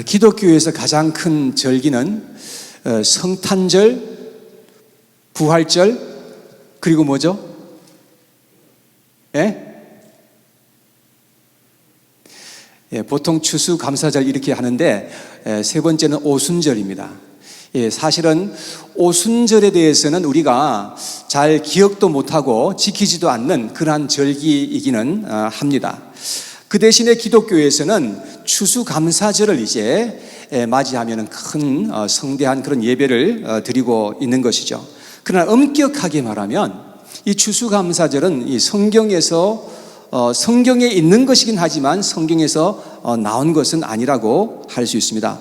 기독교에서 가장 큰 절기는 성탄절, 부활절, 그리고 뭐죠? 보통 추수감사절 이렇게 하는데 세 번째는 오순절입니다. 사실은 오순절에 대해서는 우리가 잘 기억도 못하고 지키지도 않는 그러한 절기이기는 합니다. 그 대신에 기독교에서는 추수감사절을 이제 맞이하면 큰 성대한 그런 예배를 드리고 있는 것이죠. 그러나 엄격하게 말하면 이 추수감사절은 이 성경에 있는 것이긴 하지만 성경에서 나온 것은 아니라고 할 수 있습니다.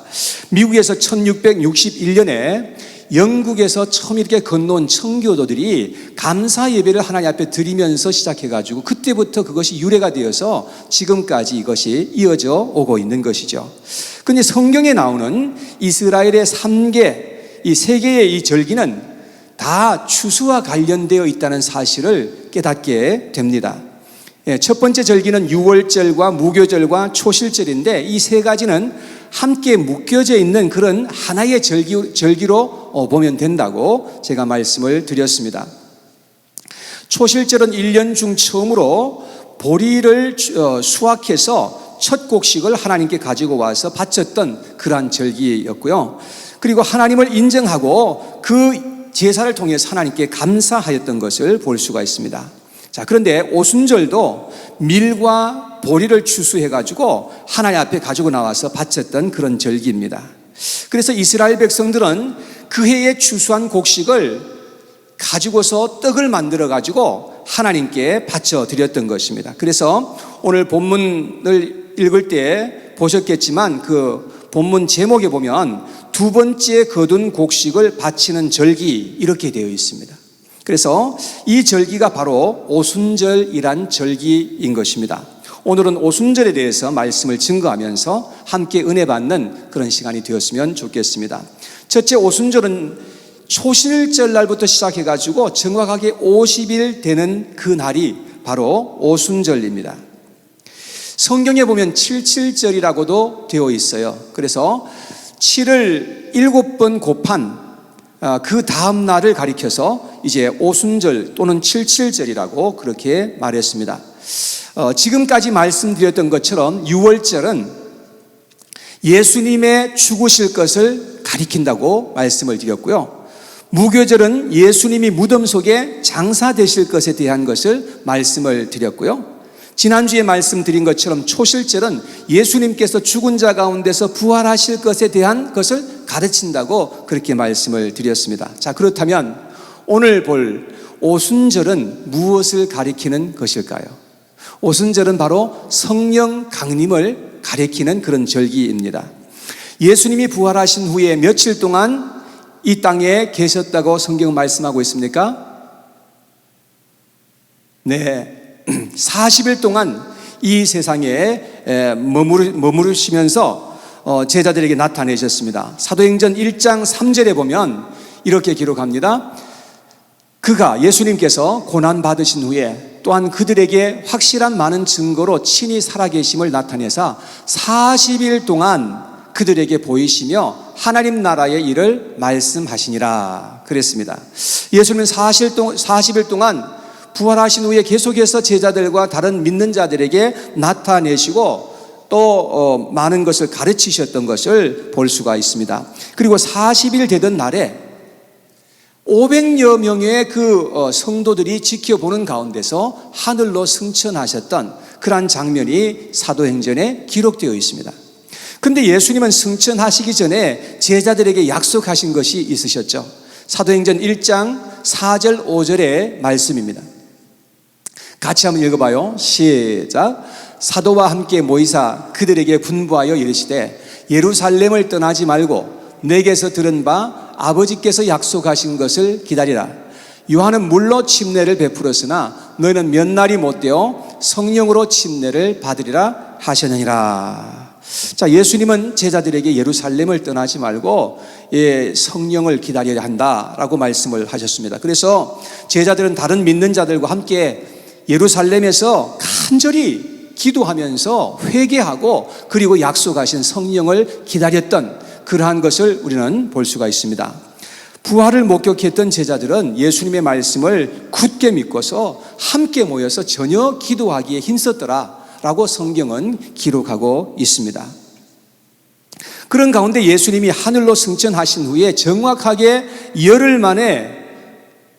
미국에서 1661년에 영국에서 처음 이렇게 건너온 청교도들이 감사 예배를 하나님 앞에 드리면서 시작해가지고 그때부터 그것이 유래가 되어서 지금까지 이것이 이어져 오고 있는 것이죠. 그런데 성경에 나오는 이스라엘의 3개, 이 3개의 이 절기는 다 추수와 관련되어 있다는 사실을 깨닫게 됩니다. 첫 번째 절기는 유월절과 무교절과 초실절인데 이 세 가지는 함께 묶여져 있는 그런 하나의 절기로 보면 된다고 제가 말씀을 드렸습니다. 초실절은 1년 중 처음으로 보리를 수확해서 첫 곡식을 하나님께 가지고 와서 바쳤던 그러한 절기였고요. 그리고 하나님을 인정하고 그 제사를 통해서 하나님께 감사하였던 것을 볼 수가 있습니다. 자, 그런데 오순절도 밀과 보리를 추수해가지고 하나님 앞에 가지고 나와서 바쳤던 그런 절기입니다. 그래서 이스라엘 백성들은 그 해에 추수한 곡식을 가지고서 떡을 만들어가지고 하나님께 바쳐 드렸던 것입니다. 그래서 오늘 본문을 읽을 때 보셨겠지만 그 본문 제목에 보면 두 번째 거둔 곡식을 바치는 절기 이렇게 되어 있습니다. 그래서 이 절기가 바로 오순절이란 절기인 것입니다. 오늘은 오순절에 대해서 말씀을 증거하면서 함께 은혜 받는 그런 시간이 되었으면 좋겠습니다. 첫째, 오순절은 초실절 날부터 시작해가지고 정확하게 50일 되는 그 날이 바로 오순절입니다. 성경에 보면 77절이라고도 되어 있어요. 그래서 7을 7번 곱한 그 다음 날을 가리켜서 이제 오순절 또는 77절이라고 그렇게 말했습니다. 지금까지 말씀드렸던 것처럼 유월절은 예수님의 죽으실 것을 가리킨다고 말씀을 드렸고요. 무교절은 예수님이 무덤 속에 장사되실 것에 대한 것을 말씀을 드렸고요. 지난주에 말씀드린 것처럼 초실절은 예수님께서 죽은 자 가운데서 부활하실 것에 대한 것을 가르친다고 그렇게 말씀을 드렸습니다. 자, 그렇다면 오늘 볼 오순절은 무엇을 가리키는 것일까요? 오순절은 바로 성령 강림을 가리키는 그런 절기입니다. 예수님이 부활하신 후에 며칠 동안 이 땅에 계셨다고 성경은 말씀하고 있습니까? 네. 40일 동안 이 세상에 머무르시면서 제자들에게 나타내셨습니다. 사도행전 1장 3절에 보면 이렇게 기록합니다. 그가 예수님께서 고난받으신 후에 또한 그들에게 확실한 많은 증거로 친히 살아계심을 나타내사 40일 동안 그들에게 보이시며 하나님 나라의 일을 말씀하시니라 그랬습니다. 예수님은 40일 동안 부활하신 후에 계속해서 제자들과 다른 믿는 자들에게 나타내시고 또 많은 것을 가르치셨던 것을 볼 수가 있습니다. 그리고 40일 되던 날에 500여 명의 그 성도들이 지켜보는 가운데서 하늘로 승천하셨던 그러한 장면이 사도행전에 기록되어 있습니다. 그런데 예수님은 승천하시기 전에 제자들에게 약속하신 것이 있으셨죠. 사도행전 1장 4절 5절의 말씀입니다. 같이 한번 읽어봐요. 시작. 사도와 함께 모이사 그들에게 분부하여 이르시되 예루살렘을 떠나지 말고 내게서 들은 바 아버지께서 약속하신 것을 기다리라. 요한은 물로 침례를 베풀었으나 너희는 몇 날이 못되어 성령으로 침례를 받으리라 하셨느니라. 자, 예수님은 제자들에게 예루살렘을 떠나지 말고 성령을 기다려야 한다라고 말씀을 하셨습니다. 그래서 제자들은 다른 믿는 자들과 함께 예루살렘에서 간절히 기도하면서 회개하고 그리고 약속하신 성령을 기다렸던 그러한 것을 우리는 볼 수가 있습니다. 부활을 목격했던 제자들은 예수님의 말씀을 굳게 믿고서 함께 모여서 전혀 기도하기에 힘썼더라라고 성경은 기록하고 있습니다. 그런 가운데 예수님이 하늘로 승천하신 후에 정확하게 열흘 만에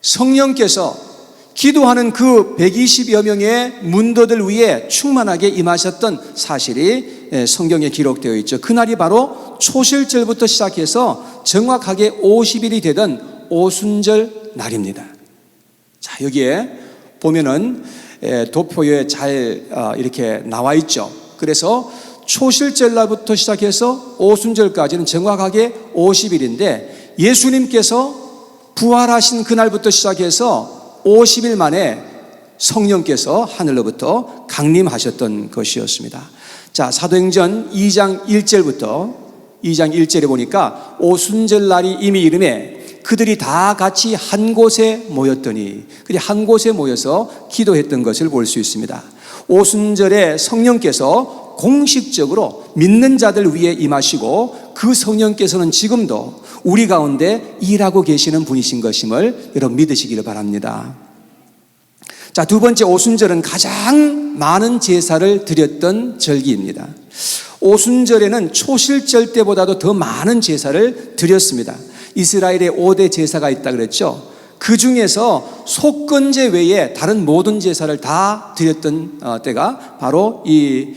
성령께서 기도하는 그 120여 명의 문도들 위에 충만하게 임하셨던 사실이 성경에 기록되어 있죠. 그날이 바로 초실절부터 시작해서 정확하게 50일이 되던 오순절 날입니다. 자, 여기에 보면은 도표에 잘 이렇게 나와 있죠. 그래서 초실절 날부터 시작해서 오순절까지는 정확하게 50일인데 예수님께서 부활하신 그날부터 시작해서 50일 만에 성령께서 하늘로부터 강림하셨던 것이었습니다. 자, 사도행전 2장 1절에 보니까 오순절 날이 이미 이름에 그들이 다 같이 한 곳에 모였더니, 그들이 한 곳에 모여서 기도했던 것을 볼 수 있습니다. 오순절에 성령께서 공식적으로 믿는 자들 위에 임하시고 그 성령께서는 지금도 우리 가운데 일하고 계시는 분이신 것임을 여러분 믿으시기를 바랍니다. 자, 두 번째, 오순절은 가장 많은 제사를 드렸던 절기입니다. 오순절에는 초실절 때보다도 더 많은 제사를 드렸습니다. 이스라엘에 5대 제사가 있다 그랬죠. 그 중에서 속건제 외에 다른 모든 제사를 다 드렸던 때가 바로 이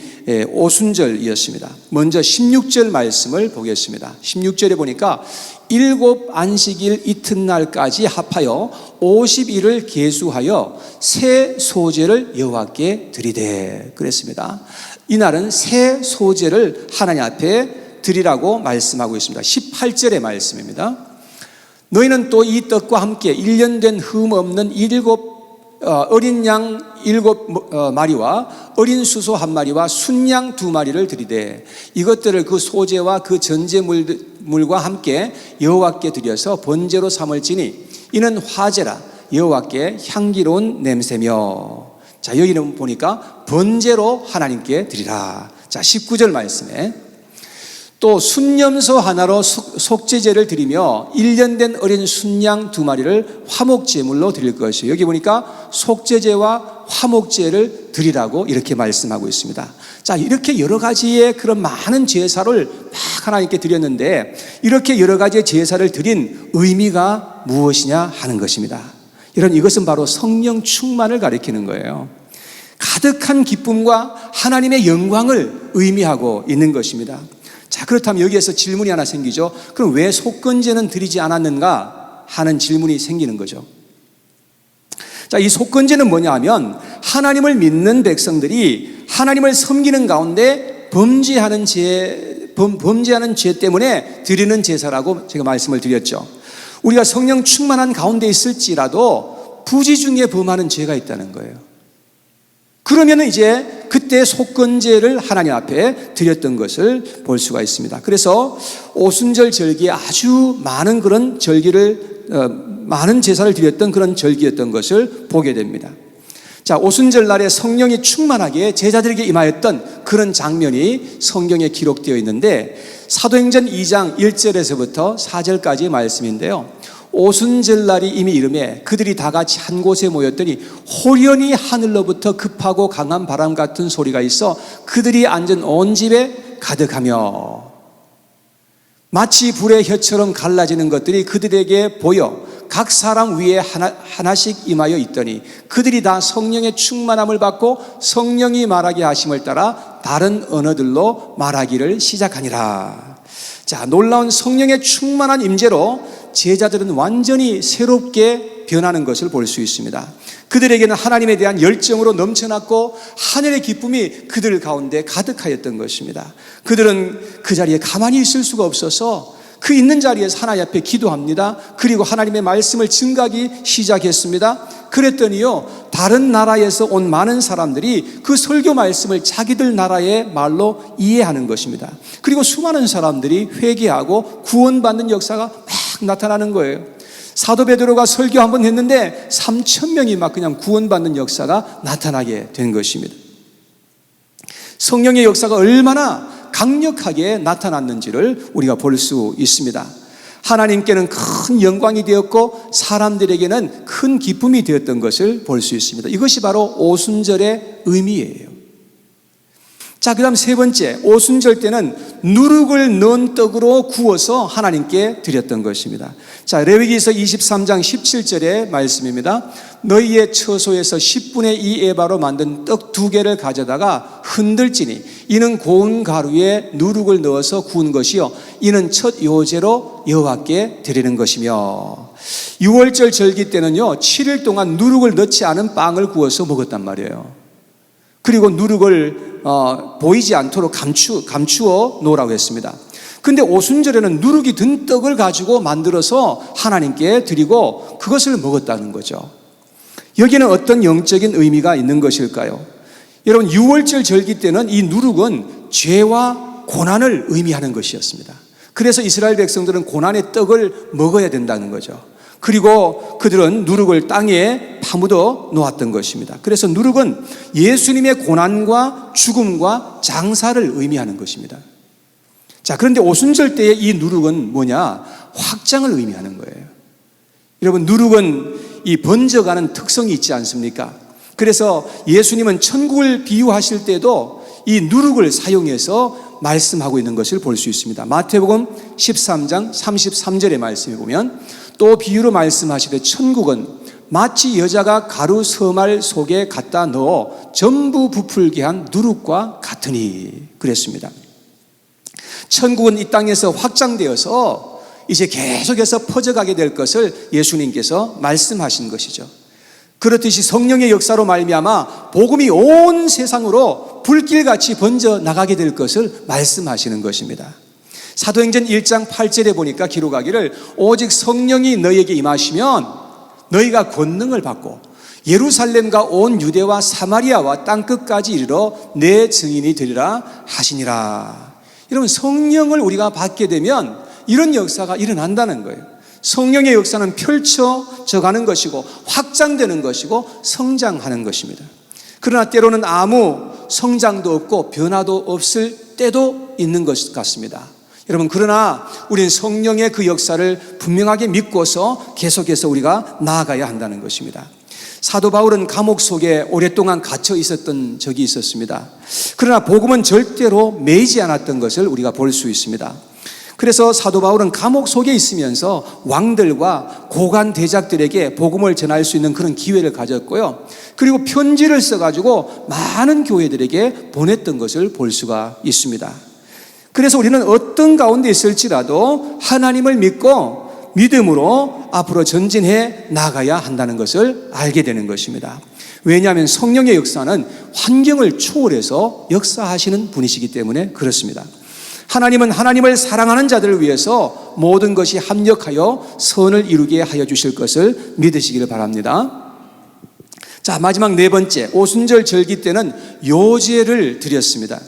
오순절이었습니다. 먼저 16절 말씀을 보겠습니다. 16절에 보니까 7 안식일 이튿날까지 합하여 50일을 계수하여 새 소제를 여호와께 드리되 그랬습니다. 이날은 새 소제를 하나님 앞에 드리라고 말씀하고 있습니다. 18절의 말씀입니다. 너희는 또 이 떡과 함께 1년 된 흠 없는 어린 양 7마리와 어린 수소 1마리와 순양 2마리를 드리되 이것들을 그 소제와 그 전제물과 함께 여호와께 드려서 번제로 삼을지니 이는 화제라 여호와께 향기로운 냄새며. 자, 여기는 보니까 번제로 하나님께 드리라. 자, 19절 말씀에 또 순염소 하나로 속죄제를 드리며 1년 된 어린 순양 2마리를 화목제물로 드릴 것이에요. 여기 보니까 속죄제와 화목제를 드리라고 이렇게 말씀하고 있습니다. 자, 이렇게 여러 가지의 그런 많은 제사를 막 하나님께 드렸는데 이렇게 여러 가지의 제사를 드린 의미가 무엇이냐 하는 것입니다. 여러분, 이것은 바로 성령 충만을 가리키는 거예요. 가득한 기쁨과 하나님의 영광을 의미하고 있는 것입니다. 자, 그렇다면 여기에서 질문이 하나 생기죠. 그럼 왜 속건제는 드리지 않았는가 하는 질문이 생기는 거죠. 자, 이 속건제는 뭐냐 하면 하나님을 믿는 백성들이 하나님을 섬기는 가운데 범죄하는 죄 때문에 드리는 제사라고 제가 말씀을 드렸죠. 우리가 성령 충만한 가운데 있을지라도 부지 중에 범하는 죄가 있다는 거예요. 그러면 이제 그때 속건제를 하나님 앞에 드렸던 것을 볼 수가 있습니다. 그래서 오순절 절기에 아주 많은 그런 많은 제사를 드렸던 그런 절기였던 것을 보게 됩니다. 자, 오순절 날에 성령이 충만하게 제자들에게 임하였던 그런 장면이 성경에 기록되어 있는데 사도행전 2장 1절에서부터 4절까지의 말씀인데요. 오순절 날이 이미 이름에 그들이 다 같이 한 곳에 모였더니 호련히 하늘로부터 급하고 강한 바람 같은 소리가 있어 그들이 앉은 온 집에 가득하며 마치 불의 혀처럼 갈라지는 것들이 그들에게 보여 각 사람 위에 하나씩 임하여 있더니 그들이 다 성령의 충만함을 받고 성령이 말하게 하심을 따라 다른 언어들로 말하기를 시작하니라. 자, 놀라운 성령의 충만한 임재로 제자들은 완전히 새롭게 변하는 것을 볼 수 있습니다. 그들에게는 하나님에 대한 열정으로 넘쳐났고 하늘의 기쁨이 그들 가운데 가득하였던 것입니다. 그들은 그 자리에 가만히 있을 수가 없어서 그 있는 자리에서 하나님 앞에 기도합니다. 그리고 하나님의 말씀을 증가하기 시작했습니다. 그랬더니요, 다른 나라에서 온 많은 사람들이 그 설교 말씀을 자기들 나라의 말로 이해하는 것입니다. 그리고 수많은 사람들이 회개하고 구원받는 역사가 막 나타나는 거예요. 사도 베드로가 설교 한번 했는데 3,000명이 막 그냥 구원받는 역사가 나타나게 된 것입니다. 성령의 역사가 얼마나 강력하게 나타났는지를 우리가 볼 수 있습니다. 하나님께는 큰 영광이 되었고 사람들에게는 큰 기쁨이 되었던 것을 볼 수 있습니다. 이것이 바로 오순절의 의미예요. 자, 그 다음 세 번째, 오순절 때는 누룩을 넣은 떡으로 구워서 하나님께 드렸던 것입니다. 자, 레위기서 23장 17절의 말씀입니다. 너희의 처소에서 10분의 2 에바로 만든 떡 2개를 가져다가 흔들지니 이는 고운 가루에 누룩을 넣어서 구운 것이요 이는 첫 요제로 여호와께 드리는 것이며. 6월절 절기 때는요 7일 동안 누룩을 넣지 않은 빵을 구워서 먹었단 말이에요. 그리고 누룩을 보이지 않도록 감추어 놓으라고 했습니다. 근데 오순절에는 누룩이 든 떡을 가지고 만들어서 하나님께 드리고 그것을 먹었다는 거죠. 여기는 어떤 영적인 의미가 있는 것일까요? 여러분, 6월절 절기 때는 이 누룩은 죄와 고난을 의미하는 것이었습니다. 그래서 이스라엘 백성들은 고난의 떡을 먹어야 된다는 거죠. 그리고 그들은 누룩을 땅에 파묻어 놓았던 것입니다. 그래서 누룩은 예수님의 고난과 죽음과 장사를 의미하는 것입니다. 자, 그런데 오순절 때의 이 누룩은 뭐냐? 확장을 의미하는 거예요. 여러분, 누룩은 이 번져가는 특성이 있지 않습니까? 그래서 예수님은 천국을 비유하실 때도 이 누룩을 사용해서 말씀하고 있는 것을 볼 수 있습니다. 마태복음 13장 33절의 말씀에 보면 또 비유로 말씀하시되 천국은 마치 여자가 가루 서말 속에 갖다 넣어 전부 부풀게 한 누룩과 같으니 그랬습니다. 천국은 이 땅에서 확장되어서 이제 계속해서 퍼져가게 될 것을 예수님께서 말씀하신 것이죠. 그렇듯이 성령의 역사로 말미암아 복음이 온 세상으로 불길같이 번져 나가게 될 것을 말씀하시는 것입니다. 사도행전 1장 8절에 보니까 기록하기를 오직 성령이 너희에게 임하시면 너희가 권능을 받고 예루살렘과 온 유대와 사마리아와 땅끝까지 이르러 내 증인이 되리라 하시니라. 여러분, 성령을 우리가 받게 되면 이런 역사가 일어난다는 거예요. 성령의 역사는 펼쳐져 가는 것이고 확장되는 것이고 성장하는 것입니다. 그러나 때로는 아무 성장도 없고 변화도 없을 때도 있는 것 같습니다. 여러분, 그러나 우리는 성령의 그 역사를 분명하게 믿고서 계속해서 우리가 나아가야 한다는 것입니다. 사도 바울은 감옥 속에 오랫동안 갇혀 있었던 적이 있었습니다. 그러나 복음은 절대로 매이지 않았던 것을 우리가 볼 수 있습니다. 그래서 사도 바울은 감옥 속에 있으면서 왕들과 고관 대작들에게 복음을 전할 수 있는 그런 기회를 가졌고요. 그리고 편지를 써가지고 많은 교회들에게 보냈던 것을 볼 수가 있습니다. 그래서 우리는 어떤 가운데 있을지라도 하나님을 믿고 믿음으로 앞으로 전진해 나가야 한다는 것을 알게 되는 것입니다. 왜냐하면 성령의 역사는 환경을 초월해서 역사하시는 분이시기 때문에 그렇습니다. 하나님은 하나님을 사랑하는 자들을 위해서 모든 것이 합력하여 선을 이루게 하여 주실 것을 믿으시기를 바랍니다. 자, 마지막 네 번째, 오순절 절기 때는 요제를 드렸습니다.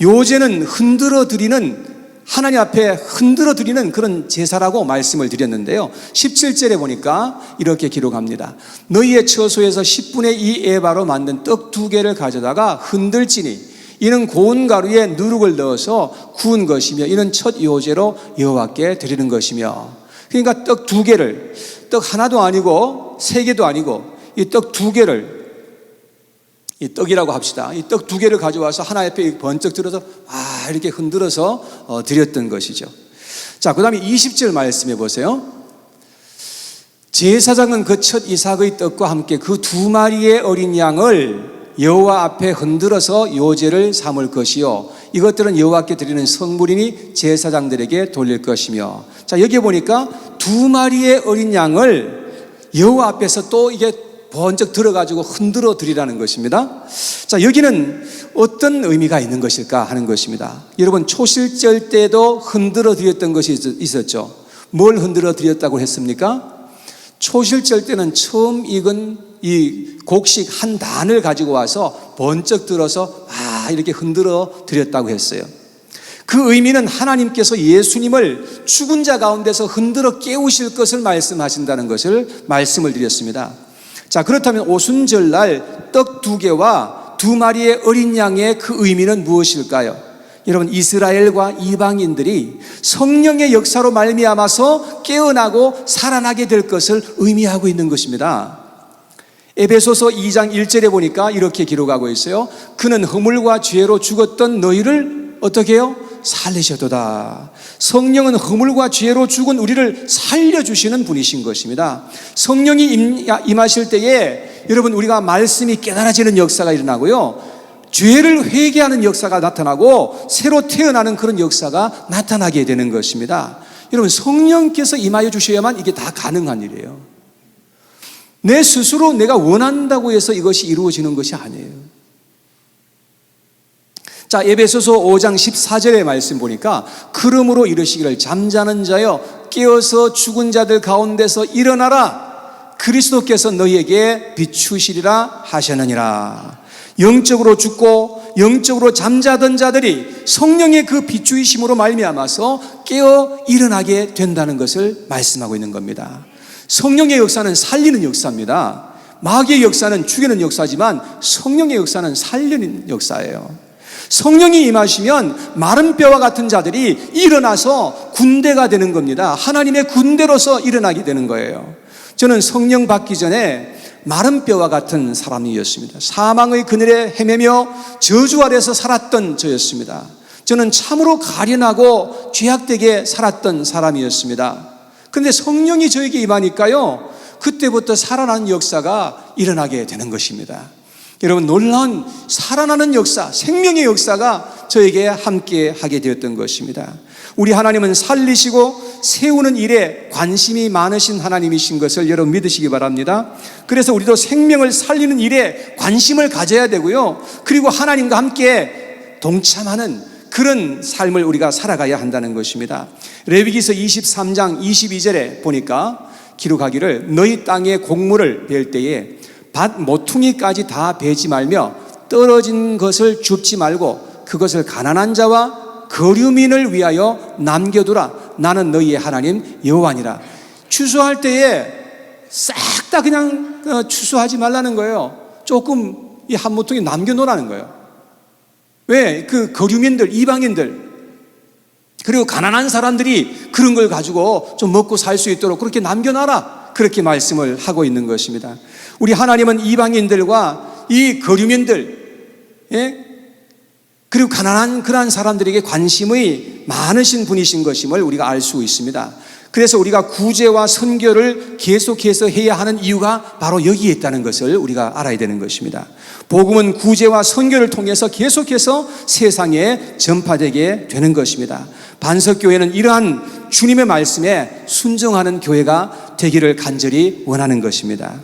요제는 흔들어 드리는, 하나님 앞에 흔들어 드리는 그런 제사라고 말씀을 드렸는데요. 17절에 보니까 이렇게 기록합니다. 너희의 처소에서 10분의 2 에바로 만든 떡 2개를 가져다가 흔들지니 이는 고운 가루에 누룩을 넣어서 구운 것이며 이는 첫 요제로 여호와께 드리는 것이며. 그러니까 떡 2개를, 떡 하나도 아니고 3개도 아니고 이 떡 2개를, 이 떡이라고 합시다. 이 떡 2개를 가져와서 하나 옆에 번쩍 들어서 이렇게 흔들어서 드렸던 것이죠. 자, 그 다음에 20절 말씀해 보세요. 제사장은 그 첫 이삭의 떡과 함께 그 2마리의 어린 양을 여호와 앞에 흔들어서 요제를 삼을 것이요 이것들은 여호와께 드리는 성물이니 제사장들에게 돌릴 것이며. 자, 여기 보니까 2마리의 어린 양을 여호와 앞에서 또 이게 번쩍 들어가지고 흔들어 드리라는 것입니다. 자, 여기는 어떤 의미가 있는 것일까 하는 것입니다. 여러분, 초실절 때도 흔들어 드렸던 것이 있었죠. 뭘 흔들어 드렸다고 했습니까? 초실절 때는 처음 익은 이 곡식 한 단을 가지고 와서 번쩍 들어서 이렇게 흔들어 드렸다고 했어요. 그 의미는 하나님께서 예수님을 죽은 자 가운데서 흔들어 깨우실 것을 말씀하신다는 것을 말씀을 드렸습니다. 자, 그렇다면 오순절날 떡 2개와 두 마리의 어린 양의 그 의미는 무엇일까요? 여러분, 이스라엘과 이방인들이 성령의 역사로 말미암아서 깨어나고 살아나게 될 것을 의미하고 있는 것입니다. 에베소서 2장 1절에 보니까 이렇게 기록하고 있어요. 그는 허물과 죄로 죽었던 너희를 어떻게 해요? 살리셨도다. 성령은 허물과 죄로 죽은 우리를 살려주시는 분이신 것입니다. 성령이 임하실 때에 여러분, 우리가 말씀이 깨달아지는 역사가 일어나고요, 죄를 회개하는 역사가 나타나고 새로 태어나는 그런 역사가 나타나게 되는 것입니다. 여러분, 성령께서 임하여 주셔야만 이게 다 가능한 일이에요. 내 스스로 내가 원한다고 해서 이것이 이루어지는 것이 아니에요. 자, 에베소서 5장 14절의 말씀 보니까 그러므로 이르시기를 잠자는 자여 깨어서 죽은 자들 가운데서 일어나라. 그리스도께서 너희에게 비추시리라 하셨느니라. 영적으로 죽고 영적으로 잠자던 자들이 성령의 그 비추이심으로 말미암아서 깨어 일어나게 된다는 것을 말씀하고 있는 겁니다. 성령의 역사는 살리는 역사입니다. 마귀의 역사는 죽이는 역사지만 성령의 역사는 살리는 역사예요. 성령이 임하시면 마른 뼈와 같은 자들이 일어나서 군대가 되는 겁니다. 하나님의 군대로서 일어나게 되는 거예요. 저는 성령 받기 전에 마른 뼈와 같은 사람이었습니다. 사망의 그늘에 헤매며 저주 아래서 살았던 저였습니다. 저는 참으로 가련하고 죄악되게 살았던 사람이었습니다. 그런데 성령이 저에게 임하니까요, 그때부터 살아나는 역사가 일어나게 되는 것입니다. 여러분, 놀라운 살아나는 역사, 생명의 역사가 저에게 함께 하게 되었던 것입니다. 우리 하나님은 살리시고 세우는 일에 관심이 많으신 하나님이신 것을 여러분 믿으시기 바랍니다. 그래서 우리도 생명을 살리는 일에 관심을 가져야 되고요, 그리고 하나님과 함께 동참하는 그런 삶을 우리가 살아가야 한다는 것입니다. 레위기서 23장 22절에 보니까 기록하기를 너희 땅의 곡물을 벨 때에 밭 모퉁이까지 다 베지 말며 떨어진 것을 줍지 말고 그것을 가난한 자와 거류민을 위하여 남겨두라. 나는 너희의 하나님 여호와니라. 추수할 때에 싹 다 그냥 추수하지 말라는 거예요. 조금 이 한 모퉁이 남겨놓으라는 거예요. 왜? 그 거류민들, 이방인들, 그리고 가난한 사람들이 그런 걸 가지고 좀 먹고 살 수 있도록 그렇게 남겨놔라. 그렇게 말씀을 하고 있는 것입니다. 우리 하나님은 이방인들과 이 거류민들, 그리고 가난한 그러한 사람들에게 관심이 많으신 분이신 것임을 우리가 알 수 있습니다. 그래서 우리가 구제와 선교를 계속해서 해야 하는 이유가 바로 여기에 있다는 것을 우리가 알아야 되는 것입니다. 복음은 구제와 선교를 통해서 계속해서 세상에 전파되게 되는 것입니다. 반석교회는 이러한 주님의 말씀에 순종하는 교회가 되기를 간절히 원하는 것입니다.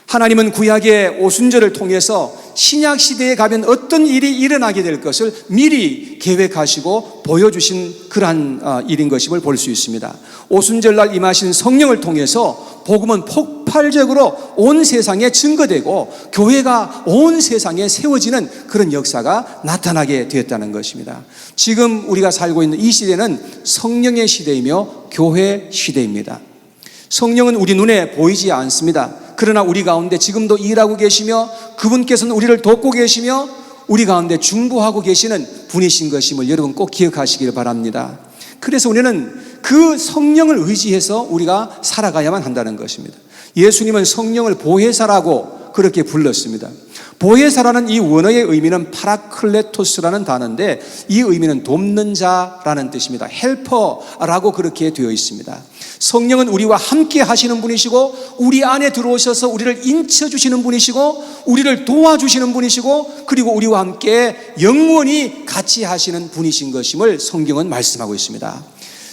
하나님은 구약의 오순절을 통해서 신약 시대에 가면 어떤 일이 일어나게 될 것을 미리 계획하시고 보여주신 그러한 일인 것임을 볼 수 있습니다. 오순절날 임하신 성령을 통해서 복음은 폭발적으로 온 세상에 증거되고 교회가 온 세상에 세워지는 그런 역사가 나타나게 되었다는 것입니다. 지금 우리가 살고 있는 이 시대는 성령의 시대이며 교회 시대입니다. 성령은 우리 눈에 보이지 않습니다. 그러나 우리 가운데 지금도 일하고 계시며 그분께서는 우리를 돕고 계시며 우리 가운데 중보하고 계시는 분이신 것임을 여러분 꼭 기억하시길 바랍니다. 그래서 우리는 그 성령을 의지해서 우리가 살아가야만 한다는 것입니다. 예수님은 성령을 보혜사라고 그렇게 불렀습니다. 보혜사라는 이 원어의 의미는 파라클레토스라는 단어인데 이 의미는 돕는 자라는 뜻입니다. 헬퍼라고 그렇게 되어 있습니다. 성령은 우리와 함께 하시는 분이시고 우리 안에 들어오셔서 우리를 인쳐주시는 분이시고 우리를 도와주시는 분이시고 그리고 우리와 함께 영원히 같이 하시는 분이신 것임을 성경은 말씀하고 있습니다.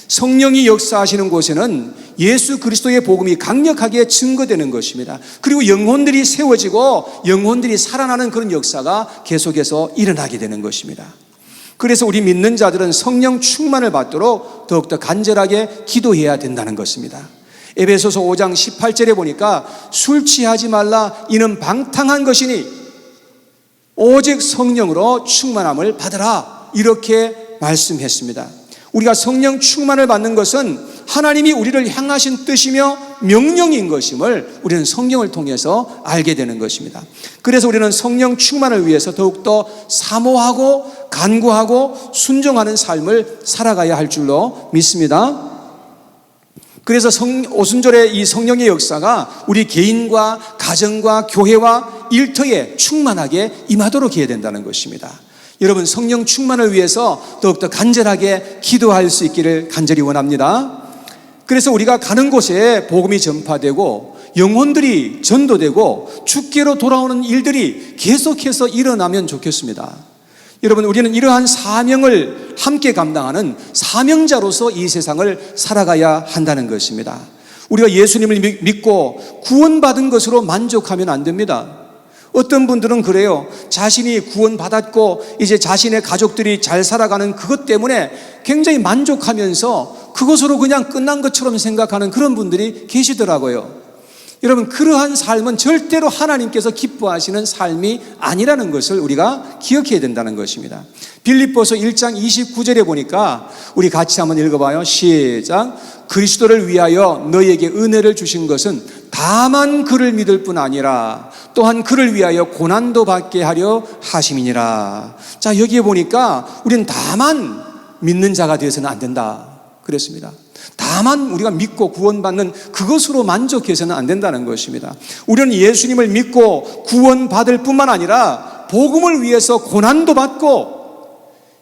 성령이 역사하시는 곳에는 예수 그리스도의 복음이 강력하게 증거되는 것입니다. 그리고 영혼들이 세워지고 영혼들이 살아나는 그런 역사가 계속해서 일어나게 되는 것입니다. 그래서 우리 믿는 자들은 성령 충만을 받도록 더욱더 간절하게 기도해야 된다는 것입니다. 에베소서 5장 18절에 보니까 술 취하지 말라 이는 방탕한 것이니 오직 성령으로 충만함을 받으라 이렇게 말씀했습니다. 우리가 성령 충만을 받는 것은 하나님이 우리를 향하신 뜻이며 명령인 것임을 우리는 성경을 통해서 알게 되는 것입니다. 그래서 우리는 성령 충만을 위해서 더욱더 사모하고 간구하고 순종하는 삶을 살아가야 할 줄로 믿습니다. 그래서 오순절의 이 성령의 역사가 우리 개인과 가정과 교회와 일터에 충만하게 임하도록 해야 된다는 것입니다. 여러분, 성령 충만을 위해서 더욱더 간절하게 기도할 수 있기를 간절히 원합니다. 그래서 우리가 가는 곳에 복음이 전파되고 영혼들이 전도되고 주께로 돌아오는 일들이 계속해서 일어나면 좋겠습니다. 여러분, 우리는 이러한 사명을 함께 감당하는 사명자로서 이 세상을 살아가야 한다는 것입니다. 우리가 예수님을 믿고 구원받은 것으로 만족하면 안 됩니다. 어떤 분들은 그래요. 자신이 구원받았고 이제 자신의 가족들이 잘 살아가는 그것 때문에 굉장히 만족하면서 그것으로 그냥 끝난 것처럼 생각하는 그런 분들이 계시더라고요. 여러분, 그러한 삶은 절대로 하나님께서 기뻐하시는 삶이 아니라는 것을 우리가 기억해야 된다는 것입니다. 빌립보서 1장 29절에 보니까 우리 같이 한번 읽어봐요. 시작. 그리스도를 위하여 너희에게 은혜를 주신 것은 다만 그를 믿을 뿐 아니라 또한 그를 위하여 고난도 받게 하려 하심이니라. 자, 여기에 보니까 우리는 다만 믿는 자가 되어서는 안 된다 그랬습니다. 다만 우리가 믿고 구원받는 그것으로 만족해서는 안 된다는 것입니다. 우리는 예수님을 믿고 구원받을 뿐만 아니라 복음을 위해서 고난도 받고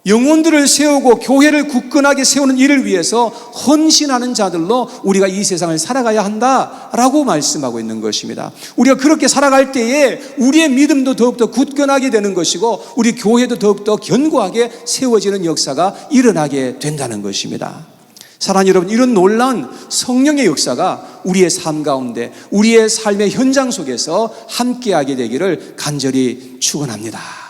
영혼들을 세우고 교회를 굳건하게 세우는 일을 위해서 헌신하는 자들로 우리가 이 세상을 살아가야 한다라고 말씀하고 있는 것입니다. 우리가 그렇게 살아갈 때에 우리의 믿음도 더욱더 굳건하게 되는 것이고 우리 교회도 더욱더 견고하게 세워지는 역사가 일어나게 된다는 것입니다. 사랑하는 여러분, 이런 놀라운 성령의 역사가 우리의 삶 가운데 우리의 삶의 현장 속에서 함께하게 되기를 간절히 축원합니다.